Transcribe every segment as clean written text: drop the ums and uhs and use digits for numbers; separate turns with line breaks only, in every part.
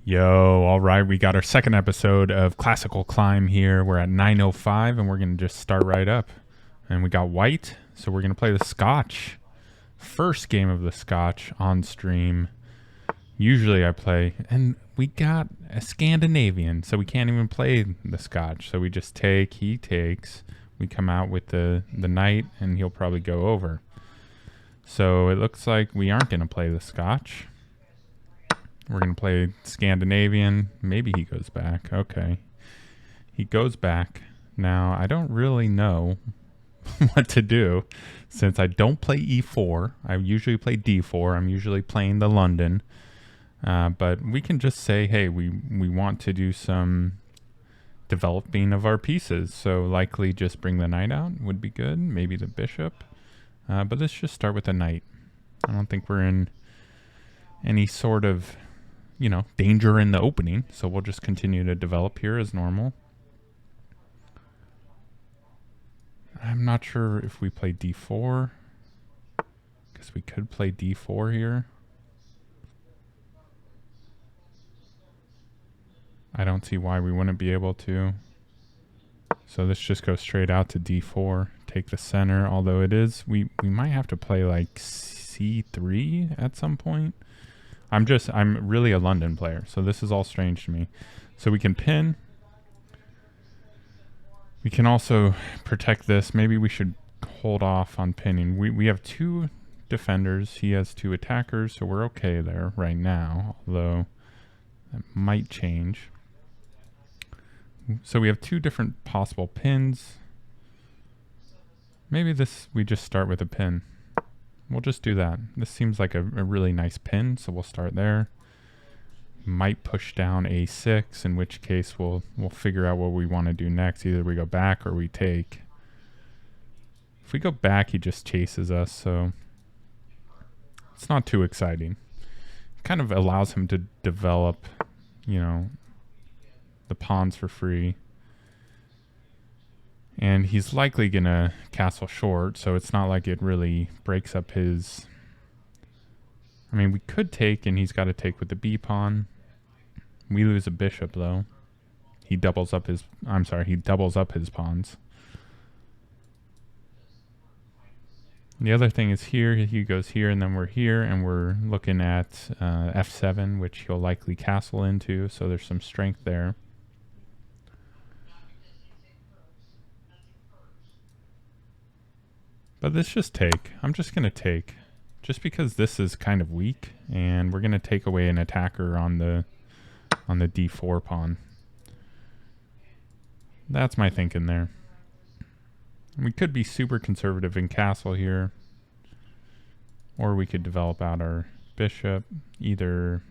Yo, all right, we got our second episode of Classical Climb here. We're at 9:05 and we're going to just start right up. And we got white, so we're going to play the Scotch. First game of the Scotch on stream. Usually I play, and we got a Scandinavian, so we can't even play the Scotch. So we just take, he takes, we come out with the knight, and he'll probably go over. So it looks like we aren't going to play the Scotch. We're going to play Scandinavian. Maybe he goes back. Okay. He goes back. Now, I don't really know what to do since I don't play E4. I usually play D4. I'm usually playing the London. But we can just say, hey, we want to do some developing of our pieces. So likely just bring the knight out would be good. Maybe the bishop. But let's just start with the knight. I don't think we're in any sort of danger in the opening, so we'll just continue to develop here as normal. I'm not sure if we play D4, because we could play D4 here. I don't see why we wouldn't be able to. So let's just go straight out to D4, take the center, although it is, we might have to play like C3 at some point. I'm really a London player, so this is all strange to me. So we can pin. We can also protect this. Maybe we should hold off on pinning. We have two defenders. He has two attackers, so we're okay there right now, although that might change. So we have two different possible pins. Maybe we just start with a pin. We'll just do that. This seems like a really nice pin, so we'll start there. Might push down A6, in which case we'll figure out what we want to do next. Either we go back or we take. If we go back, he just chases us, so it's not too exciting. It kind of allows him to develop, the pawns for free. And he's likely going to castle short, so it's not like it really breaks up his... I mean, we could take, and he's got to take with the B pawn. We lose a bishop, though. He doubles up his... he doubles up his pawns. The other thing is here, he goes here, and then we're here, and we're looking at F7, which he'll likely castle into, so there's some strength there. But let's just take. I'm just going to take. Just because this is kind of weak, and we're going to take away an attacker on the D4 pawn. That's my thinking there. We could be super conservative in castle here. Or we could develop out our bishop either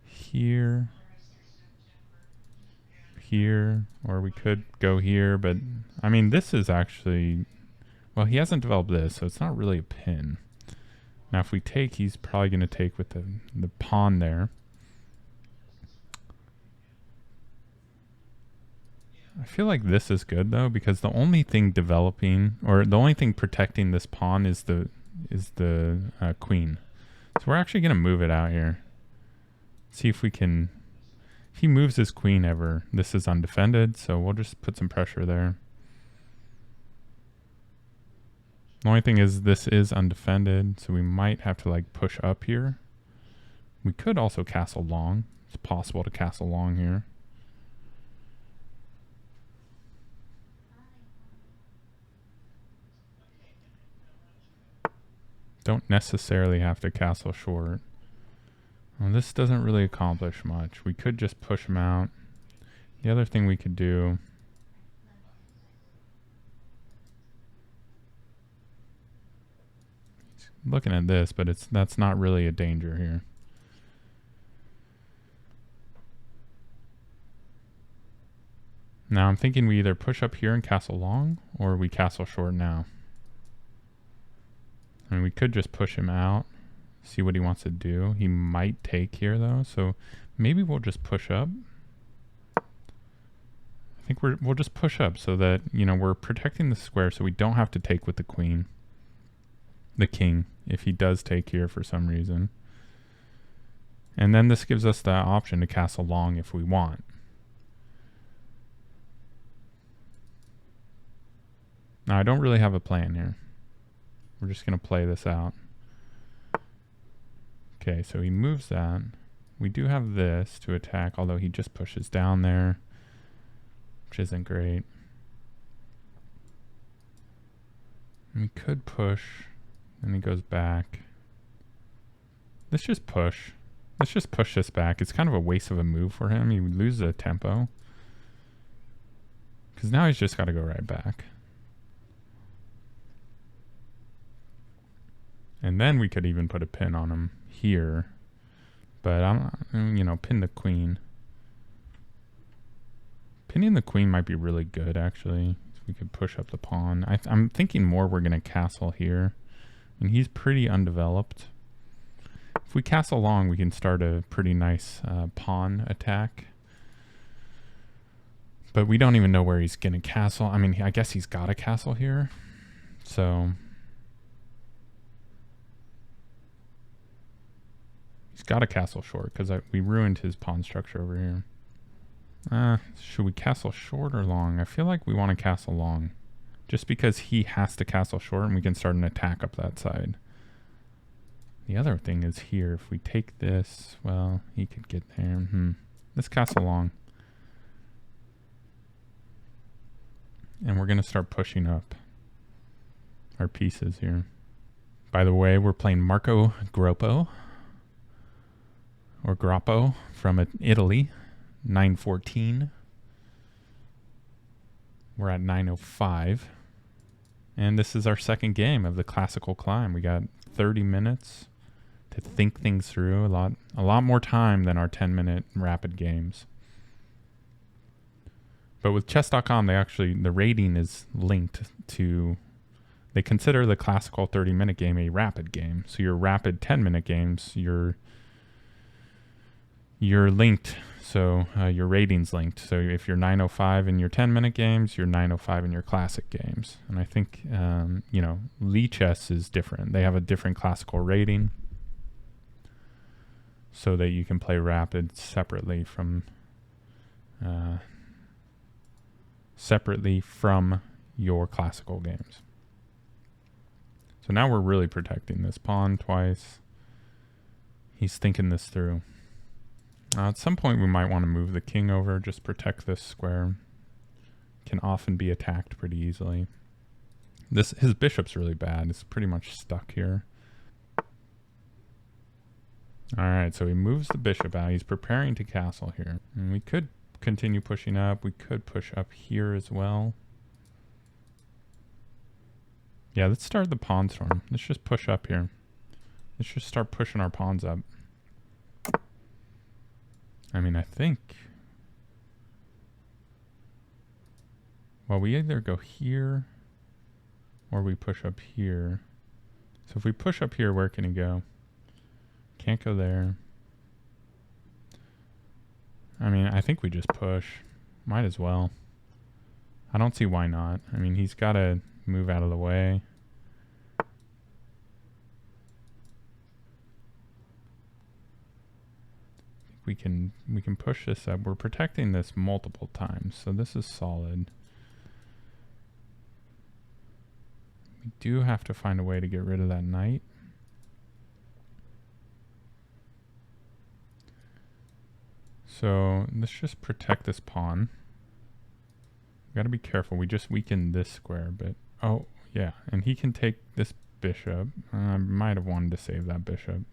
here, or we could go here, but I mean, this is actually... Well, he hasn't developed this, so it's not really a pin. Now, if we take, he's probably going to take with the pawn there. I feel like this is good, though, because the only thing developing, or the only thing protecting this pawn is the queen. So we're actually going to move it out here. See if we can... If he moves his queen ever, this is undefended, so we'll just put some pressure there. The only thing is this is undefended, so we might have to like push up here. We could also castle long. It's possible to castle long here. Don't necessarily have to castle short. Well, this doesn't really accomplish much. We could just push him out. The other thing we could do... Looking at this, but that's not really a danger here. Now I'm thinking we either push up here and castle long, or we castle short now. I mean, we could just push him out, see what he wants to do. He might take here, though, so maybe we'll just push up. I think we'll just push up so that, we're protecting the square so we don't have to take with the queen. The king, if he does take here for some reason. And then this gives us the option to castle long if we want. Now, I don't really have a plan here. We're just going to play this out. Okay, so he moves that. We do have this to attack, although he just pushes down there, which isn't great. And we could push, and he goes back. Let's just push. Let's just push this back. It's kind of a waste of a move for him. He would lose the tempo. Because now he's just got to go right back. And then we could even put a pin on him here. But I'm, you know, pin the queen. Pinning the queen might be really good, actually. We could push up the pawn. I'm thinking more we're going to castle here. And he's pretty undeveloped. If we castle long, we can start a pretty nice pawn attack. But we don't even know where he's going to castle. I mean, I guess he's got a castle here. So he's got a castle short because we ruined his pawn structure over here. Should we castle short or long? I feel like we want to castle long. Just because he has to castle short and we can start an attack up that side. The other thing is here, if we take this, well, he could get there. Let's castle long. And we're going to start pushing up our pieces here. By the way, we're playing Marco Groppo. Or Groppo from Italy. 914. We're at 905. And this is our second game of the classical climb. We got 30 minutes to think things through. A lot more time than our 10-minute rapid games. But with chess.com, the rating is linked to, they consider the classical 30-minute game a rapid game. So your rapid 10-minute games, you're linked. So your rating's linked. So if you're 905 in your 10-minute games, you're 905 in your classic games. And I think, you know, Lichess is different. They have a different classical rating so that you can play rapid separately from your classical games. So now we're really protecting this pawn twice. He's thinking this through. At some point we might want to move the king over, just protect this square. Can often be attacked pretty easily. His bishop's really bad. It's pretty much stuck here. Alright, so he moves the bishop out. He's preparing to castle here. And we could continue pushing up. We could push up here as well. Yeah, let's start the pawn storm. Let's just push up here. Let's just start pushing our pawns up. I mean, I think, well, we either go here or we push up here. So if we push up here, where can he go? Can't go there. I mean, I think we just push. Might as well. I don't see why not. I mean, he's got to move out of the way. We can push this up. We're protecting this multiple times, so this is solid. We do have to find a way to get rid of that knight. So let's just protect this pawn. We gotta be careful. We just weakened this square, but oh yeah, and he can take this bishop. I might have wanted to save that bishop.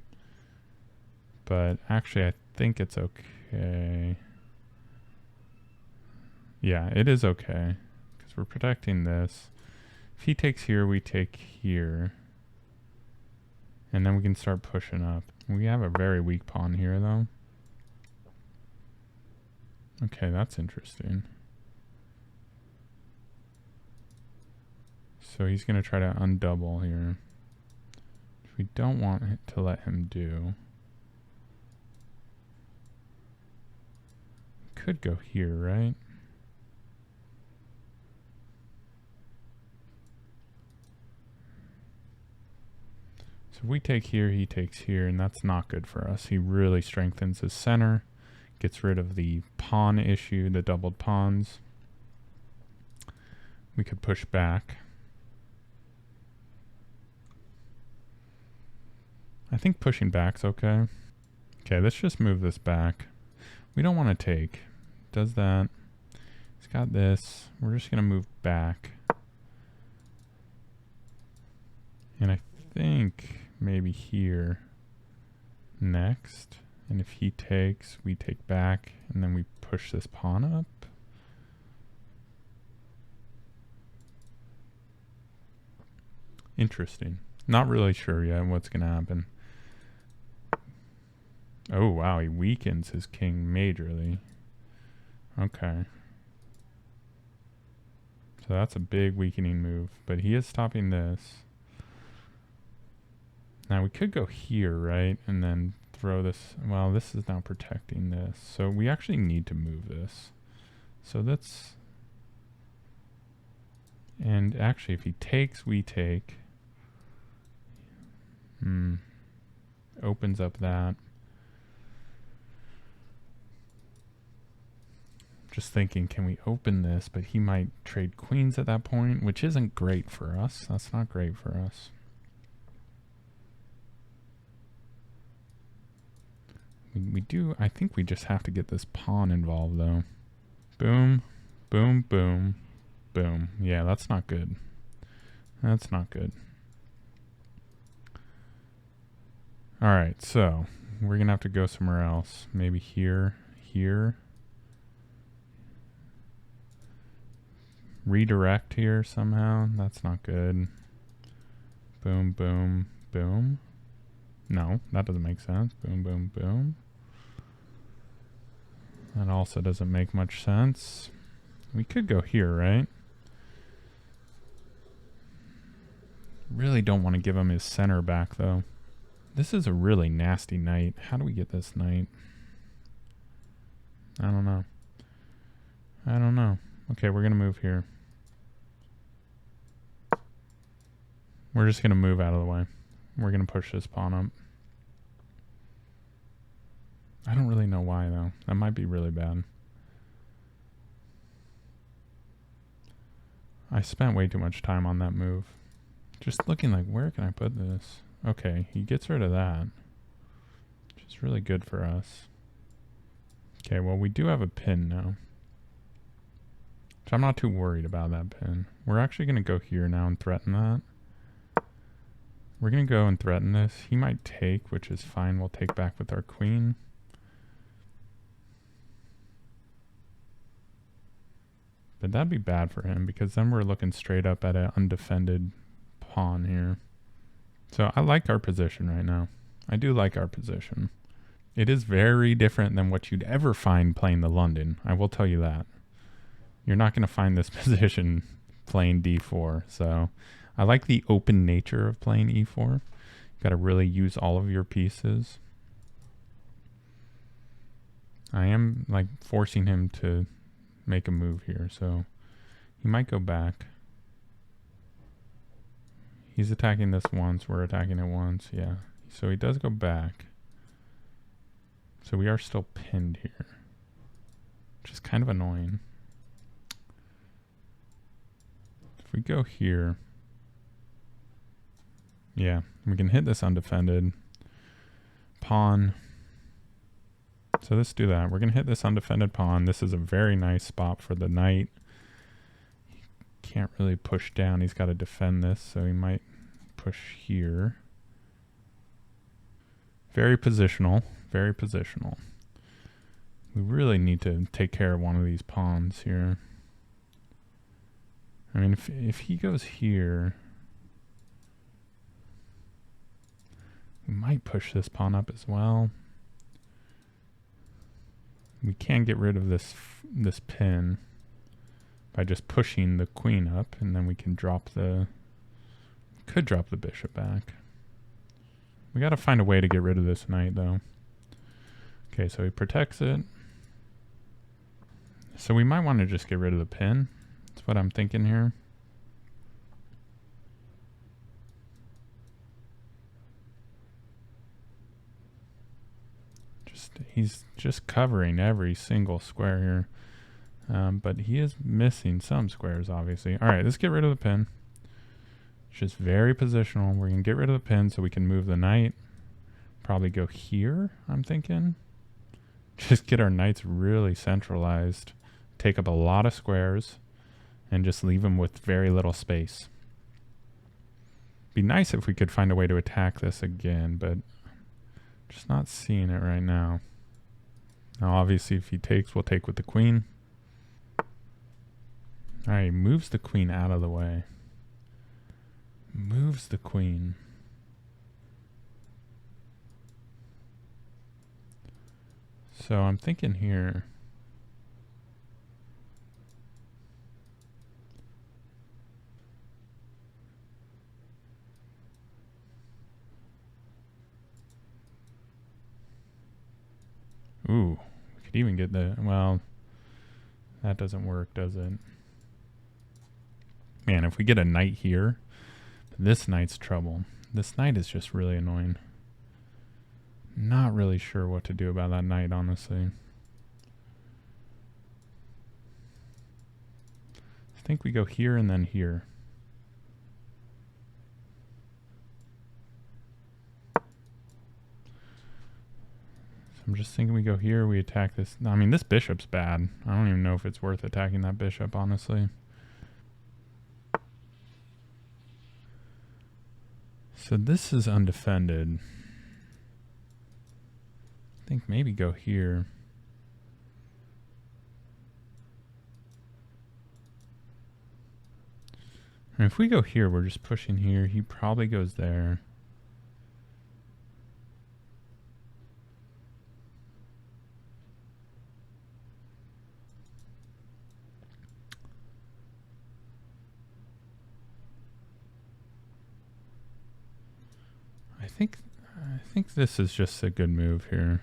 But actually, I think it's okay. Yeah, it is okay. Because we're protecting this. If he takes here, we take here. And then we can start pushing up. We have a very weak pawn here, though. Okay, that's interesting. So he's going to try to undouble here. Which we don't want to let him do. Could go here, right? So So if we take here, he takes here, and that's not good for us. He really strengthens his center, gets rid of the pawn issue, the doubled pawns. We could push back. I think pushing back's okay. Okay, let's just move this back. We don't want to take. Does that. He's got this. We're just going to move back. And I think maybe here next. And if he takes, we take back, and then we push this pawn up. Interesting. Not really sure yet what's going to happen. Oh, wow, he weakens his king majorly. Okay. So that's a big weakening move, but he is stopping this. Now we could go here, right? And then throw this. Well, this is now protecting this. So we actually need to move this. So that's... And actually, if he takes, we take. Opens up that. Just thinking, can we open this? But he might trade queens at that point, which isn't great for us. That's not great for us. We do, I think we just have to get this pawn involved, though. Boom, boom, boom, boom. Yeah, that's not good. That's not good. All right, so we're going to have to go somewhere else. Maybe here, here. Redirect here somehow. That's not good. Boom, boom, boom. No, that doesn't make sense. Boom, boom, boom. That also doesn't make much sense. We could go here, right? Really don't want to give him his center back, though. This is a really nasty knight. How do we get this knight? I don't know. I don't know. Okay, we're going to move here. We're just going to move out of the way. We're going to push this pawn up. I don't really know why, though. That might be really bad. I spent way too much time on that move. Just looking like, where can I put this? Okay, he gets rid of that, which is really good for us. Okay, well, we do have a pin now. So I'm not too worried about that pin. We're actually going to go here now and threaten that. We're going to go and threaten this. He might take, which is fine. We'll take back with our queen. But that'd be bad for him because then we're looking straight up at an undefended pawn here. So I like our position right now. I do like our position. It is very different than what you'd ever find playing the London. I will tell you that. You're not going to find this position playing d4. So I like the open nature of playing e4. You've got to really use all of your pieces. I am like forcing him to make a move here. So he might go back. He's attacking this once. We're attacking it once. Yeah. So he does go back. So we are still pinned here, which is kind of annoying. If we go here, yeah, we can hit this undefended pawn. So let's do that. We're going to hit this undefended pawn. This is a very nice spot for the knight. He can't really push down. He's got to defend this, so he might push here. Very positional. Very positional. We really need to take care of one of these pawns here. I mean, if he goes here, we might push this pawn up as well. We can get rid of this pin by just pushing the queen up, and then we can drop the bishop back. We got to find a way to get rid of this knight, though. Okay, so he protects it. So we might want to just get rid of the pin. That's what I'm thinking here. He's just covering every single square here. But he is missing some squares, obviously. All right, let's get rid of the pin. It's just very positional. We're going to get rid of the pin so we can move the knight. Probably go here, I'm thinking. Just get our knights really centralized. Take up a lot of squares. And just leave them with very little space. Be nice if we could find a way to attack this again, but just not seeing it right now. Now, obviously, if he takes, we'll take with the queen. All right, moves the queen out of the way. Moves the queen. So I'm thinking here. Ooh, we could even get the, well, that doesn't work, does it? Man, if we get a knight here, this knight's trouble. This knight is just really annoying. Not really sure what to do about that knight, honestly. I think we go here and then here. I'm just thinking we go here, we attack this. I mean, this bishop's bad. I don't even know if it's worth attacking that bishop, honestly. So this is undefended. I think maybe go here. And if we go here, we're just pushing here. He probably goes there. I think this is just a good move here.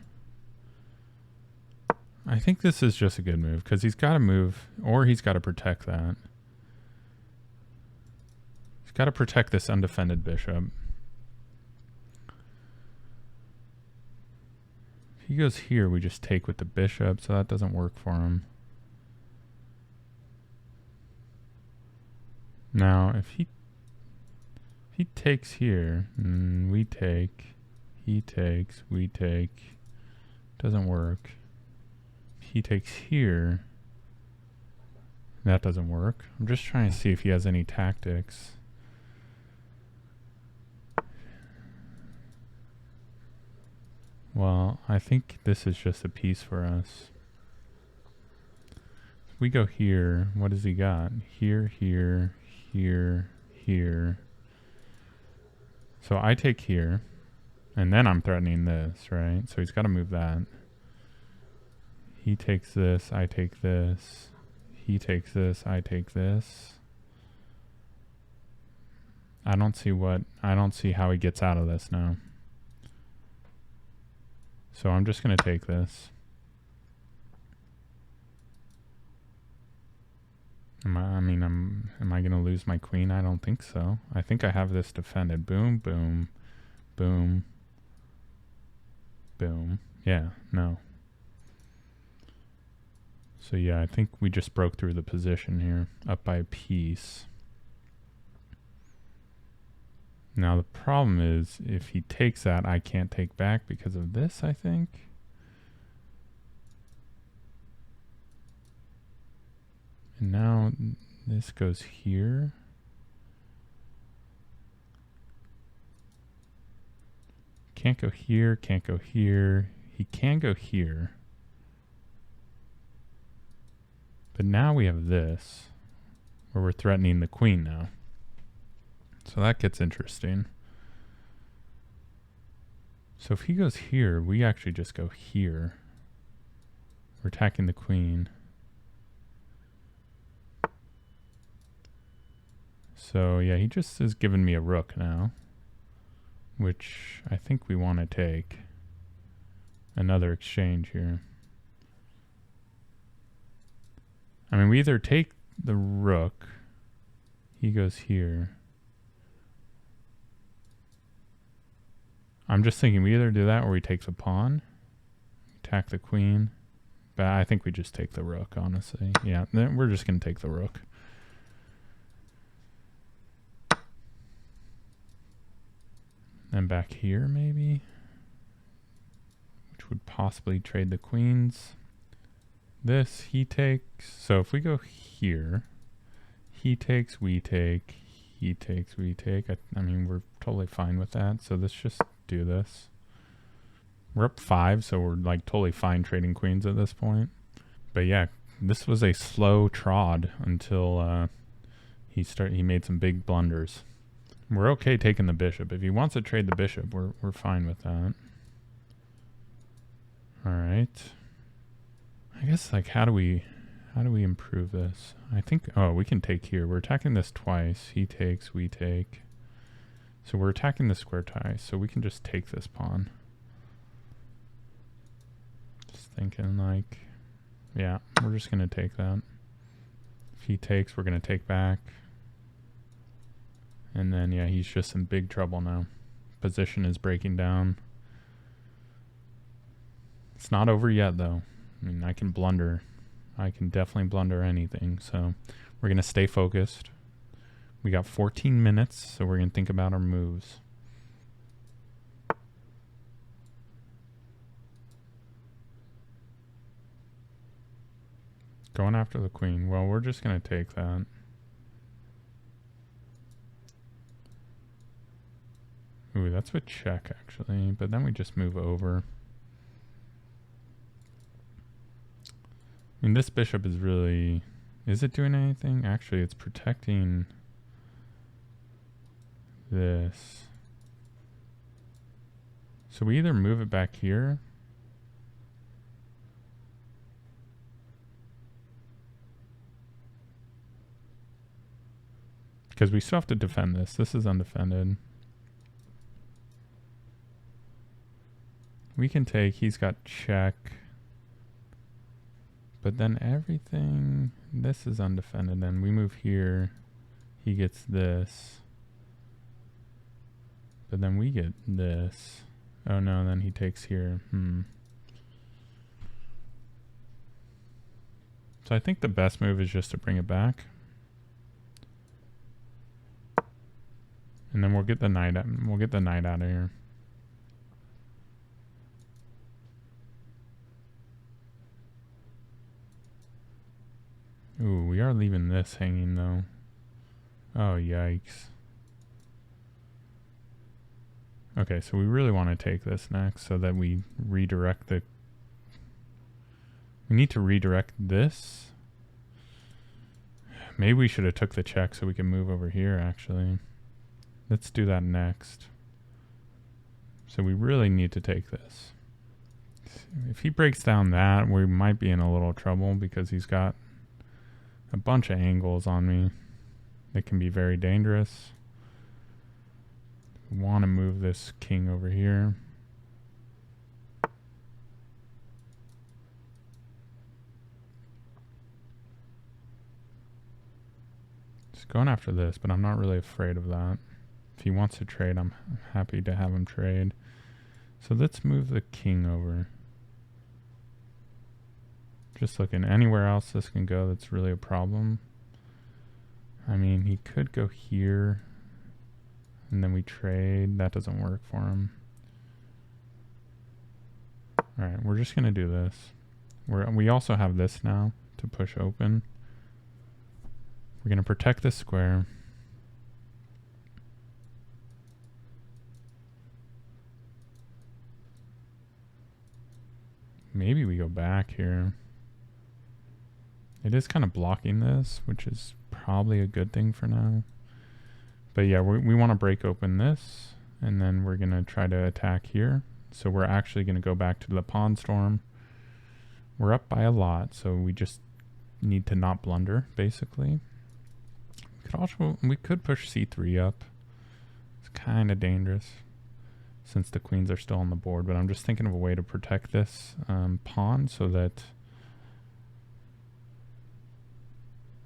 I think this is just a good move because he's got to move, or he's got to protect that. He's got to protect this undefended bishop. If he goes here, we just take with the bishop, so that doesn't work for him. Now, if he takes here, we take, he takes, we take, doesn't work. If he takes here, that doesn't work. I'm just trying to see if he has any tactics. Well, I think this is just a piece for us. If we go here, what does he got? Here, here, here, here. So I take here, and then I'm threatening this, right? So he's got to move that. He takes this, I take this. He takes this, I take this. I don't see how he gets out of this now. So I'm just going to take this. Am I going to lose my queen? I don't think so. I think I have this defended. Boom, boom, boom, boom. Yeah, no. So yeah, I think we just broke through the position here, up by a piece. Now the problem is, if he takes that, I can't take back because of this, I think. And now this goes here. Can't go here, can't go here. He can go here. But now we have this, where we're threatening the queen now. So that gets interesting. So if he goes here, we actually just go here. We're attacking the queen. So yeah, he just is giving me a rook now, which I think we want to take. Another exchange here. I mean, we either take the rook, he goes here. I'm just thinking we either do that or we take the pawn. Attack the queen. But I think we just take the rook, honestly. Yeah, then we're just going to take the rook. And back here, maybe? Which would possibly trade the queens. This, he takes. So if we go here, he takes, we take. He takes, we take. I mean, we're totally fine with that. So let's just do this. We're up 5, so we're like totally fine trading queens at this point. But yeah, this was a slow trod until he made some big blunders. We're okay taking the bishop. If he wants to trade the bishop, we're fine with that. All right. I guess like how do we improve this? I think we can take here. We're attacking this twice. He takes, we take. So we're attacking the square tie, so we can just take this pawn. Just thinking like, yeah, we're just gonna take that. If he takes, we're gonna take back. And then yeah, he's just in big trouble now. Position is breaking down. It's not over yet though. I mean, I can blunder. I can definitely blunder anything. So we're gonna stay focused. We got 14 minutes, so we're gonna think about our moves. Going after the queen. Well, we're just gonna take that. Ooh, that's with check actually, but then we just move over. I mean, this bishop is really... Is it doing anything? Actually, it's protecting this. So we either move it back here. Because we still have to defend this. This is undefended. We can take... He's got check. But then everything, this is undefended. Then we move here, he gets this. But then we get this. Oh no, then he takes here. So I think the best move is just to bring it back. And then we'll get the knight out of here. Ooh, we are leaving this hanging though. Oh, yikes. Okay, so we really want to take this next so that we redirect the... We need to redirect this. Maybe we should have took the check so we can move over here actually. Let's do that next. So we really need to take this. If he breaks down that, we might be in a little trouble because he's got a bunch of angles on me that can be very dangerous. We want to move this king over here. Just going after this, but I'm not really afraid of that. If he wants to trade, I'm happy to have him trade. So let's move the king over. Just looking anywhere else this can go that's really a problem. I mean, he could go here and then we trade. That doesn't work for him. All right, we're just gonna do this. We also have this now to push open. We're gonna protect this square. Maybe we go back here. It is kind of blocking this, which is probably a good thing for now. But yeah, we want to break open this, and then we're going to try to attack here. So we're actually going to go back to the pawn storm. We're up by a lot, so we just need to not blunder, basically. We could push c3 up. It's kind of dangerous since the queens are still on the board, but I'm just thinking of a way to protect this pawn so that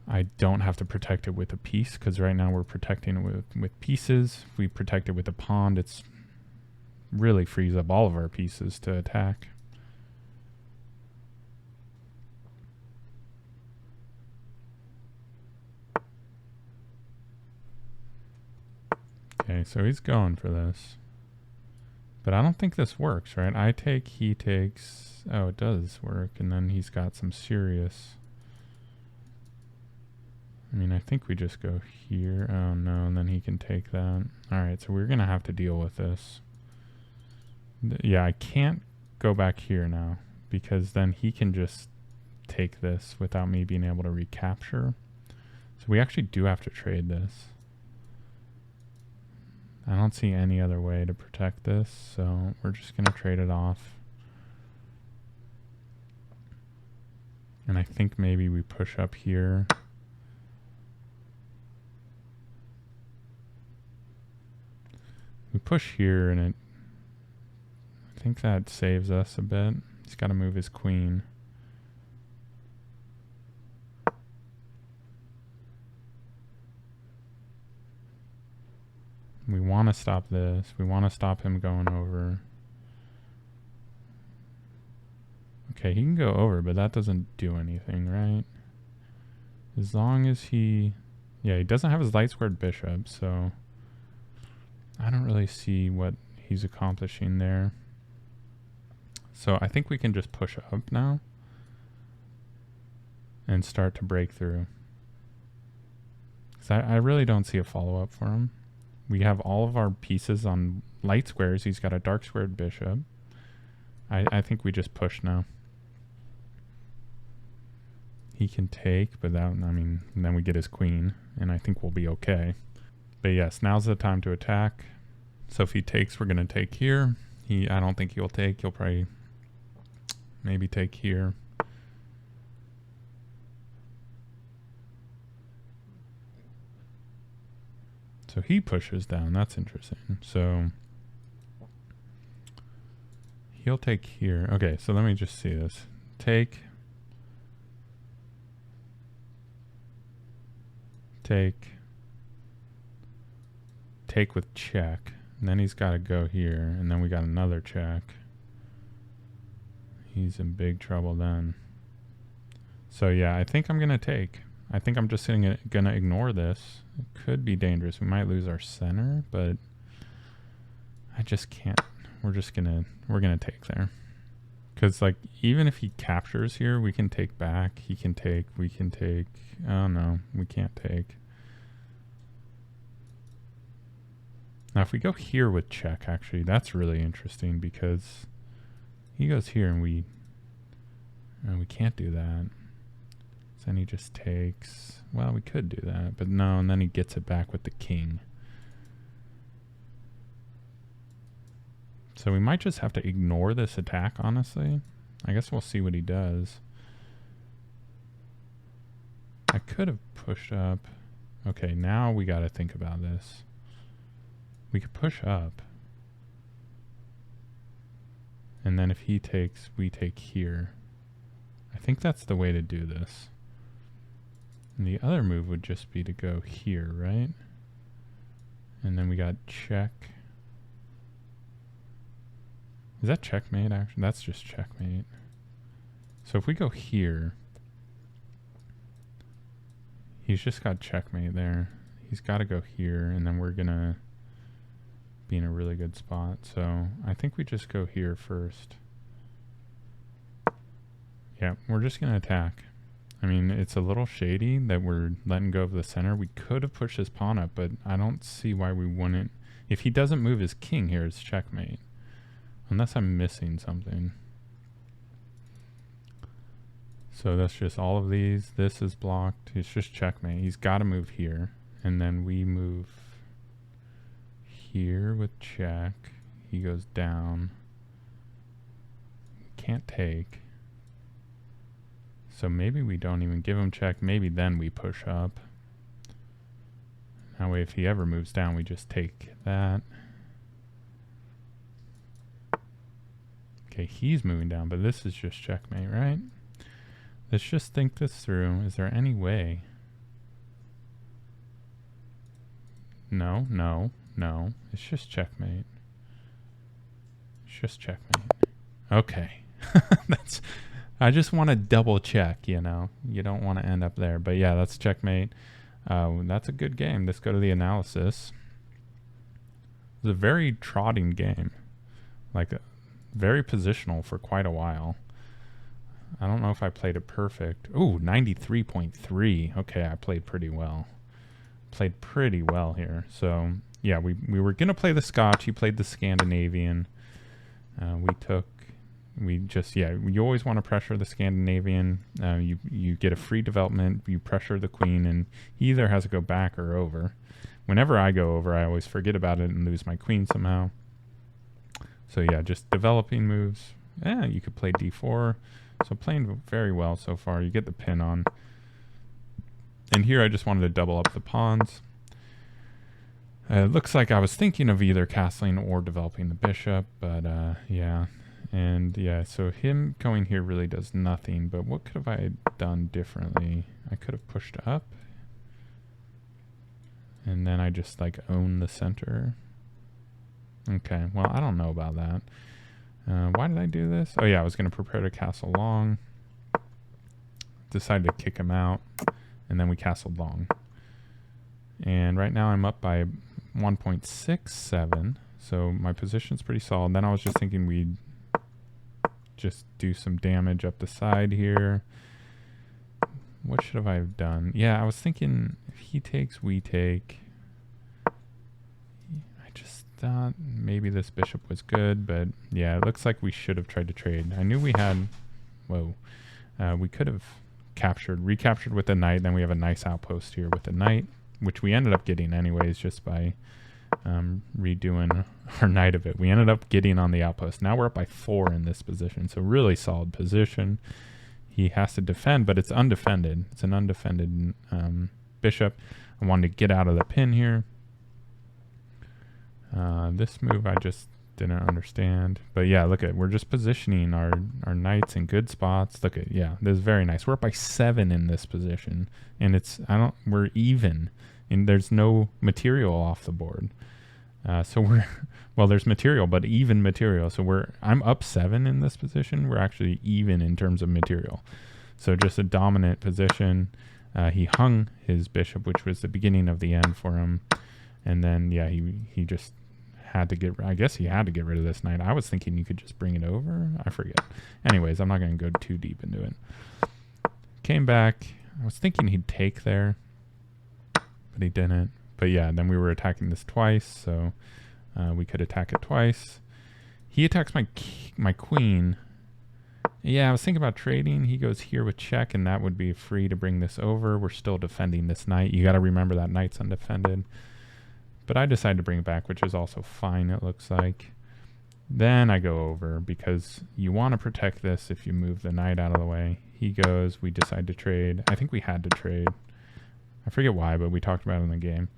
I don't have to protect it with a piece, because right now we're protecting it with pieces. If we protect it with a pawn, it's really frees up all of our pieces to attack. Okay, so he's going for this. But I don't think this works, right? I take, he takes. Oh, it does work. And then he's got some serious. I mean, I think we just go here. Oh, no. And then he can take that. All right, so we're going to have to deal with this. Yeah, I can't go back here now because then he can just take this without me being able to recapture. So we actually do have to trade this. I don't see any other way to protect this, so we're just going to trade it off. And I think maybe we push up here. We push here and it, I think that saves us a bit. He's got to move his queen. We want to stop this. We want to stop him going over. Okay, he can go over, but that doesn't do anything, right? As long as he... Yeah, he doesn't have his light squared bishop, so... I don't really see what he's accomplishing there. So I think we can just push up now. And start to break through. Because I really don't see a follow-up for him. We have all of our pieces on light squares. He's got a dark squared bishop. I think we just push now. He can take, but that, I mean, then we get his queen, and I think we'll be okay. But yes, now's the time to attack. So if he takes, we're going to take here. I don't think he'll take. He'll probably maybe take here. So he pushes down. That's interesting. So he'll take here. Okay, so let me just see this. Take. Take. Take with check. And then he's got to go here. And then we got another check. He's in big trouble then. So yeah, I think I'm going to take. I think I'm just going to ignore this. It could be dangerous. We might lose our center, but I just can't. We're going to take there. Because like, even if he captures here, we can take back. He can take, we can take. Oh no, we can't take. Now if we go here with check, actually, that's really interesting because he goes here and we can't do that. Then he just takes, well, we could do that, but no, and then he gets it back with the king. So we might just have to ignore this attack, honestly. I guess we'll see what he does. I could have pushed up. Okay, now we got to think about this. We could push up. And then if he takes, we take here. I think that's the way to do this. And the other move would just be to go here, right? And then we got check. Is that checkmate, actually? That's just checkmate. So if we go here, he's just got checkmate there. He's got to go here, and then we're going to be in a really good spot. So I think we just go here first. Yeah, we're just going to attack. I mean, it's a little shady that we're letting go of the center. We could have pushed his pawn up, but I don't see why we wouldn't. If he doesn't move his king here, it's checkmate. Unless I'm missing something. So that's just all of these. This is blocked. It's just checkmate. He's got to move here. And then we move here with check. He goes down. Can't take. So maybe we don't even give him check. Maybe then we push up. That way if he ever moves down, we just take that. Okay, he's moving down, but this is just checkmate, right? Let's just think this through. Is there any way? No, no, no. It's just checkmate. It's just checkmate. Okay. That's... I just want to double check, you know. You don't want to end up there. But yeah, that's checkmate. That's a good game. Let's go to the analysis. was a very trotting game. Like, very positional for quite a while. I don't know if I played it perfect. Ooh, 93.3. Okay, I played pretty well. Played pretty well here. So, yeah, we were going to play the Scotch. He played the Scandinavian. You always want to pressure the Scandinavian. You get a free development. You pressure the queen, and he either has to go back or over. Whenever I go over, I always forget about it and lose my queen somehow. So, yeah, just developing moves. Yeah, you could play d4. So playing very well so far. You get the pin on. And here I just wanted to double up the pawns. It looks like I was thinking of either castling or developing the bishop, but yeah. And yeah, so him going here really does nothing, but what could have I done differently? I could have pushed up. And then I just like own the center. Okay, well, I don't know about that. Why did I do this? Oh yeah, I was going to prepare to castle long. Decided to kick him out, and then we castled long. And right now I'm up by 1.67, so my position's pretty solid. Then I was just thinking we'd just do some damage up the side here. What should I have done? Yeah, I was thinking if he takes, we take. I just thought maybe this bishop was good, but yeah, it looks like we should have tried to trade. I knew we had, we could have recaptured with the knight. Then we have a nice outpost here with the knight, which we ended up getting anyways just by redoing our knight of it. We ended up getting on the outpost. Now we're up by 4 in this position, so really solid position. He has to defend, but it's undefended. It's an undefended bishop. I wanted to get out of the pin here. This move I just didn't understand. But yeah, look at, we're just positioning our knights in good spots. Look at, yeah, this is very nice. We're up by 7 in this position, and we're even, and there's no material off the board. So there's material, but even material. So I'm up 7 in this position. We're actually even in terms of material. So just a dominant position. He hung his bishop, which was the beginning of the end for him. And then, yeah, he just had to I guess he had to get rid of this knight. I was thinking you could just bring it over. I forget. Anyways, I'm not going to go too deep into it. Came back. I was thinking he'd take there, but he didn't. But yeah, then we were attacking this twice, so we could attack it twice. He attacks my queen. Yeah, I was thinking about trading. He goes here with check, and that would be free to bring this over. We're still defending this knight. You got to remember that knight's undefended. But I decided to bring it back, which is also fine, it looks like. Then I go over, because you want to protect this if you move the knight out of the way. He goes, we decide to trade. I think we had to trade. I forget why, but we talked about it in the game.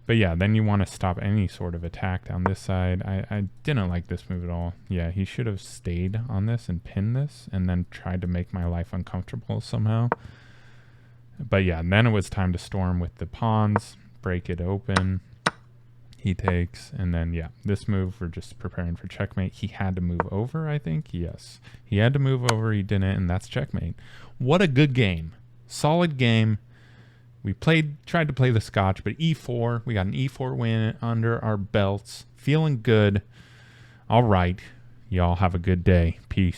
But yeah, then you want to stop any sort of attack down this side. I didn't like this move at all. Yeah, he should have stayed on this and pinned this, and then tried to make my life uncomfortable somehow. But yeah, then it was time to storm with the pawns, break it open. He takes, and then, yeah, this move, we're just preparing for checkmate. He had to move over, I think. Yes, he had to move over. He didn't, and that's checkmate. What a good game. Solid game. We tried to play the Scotch, but E4, we got an E4 win under our belts. Feeling good. All right. Y'all have a good day. Peace.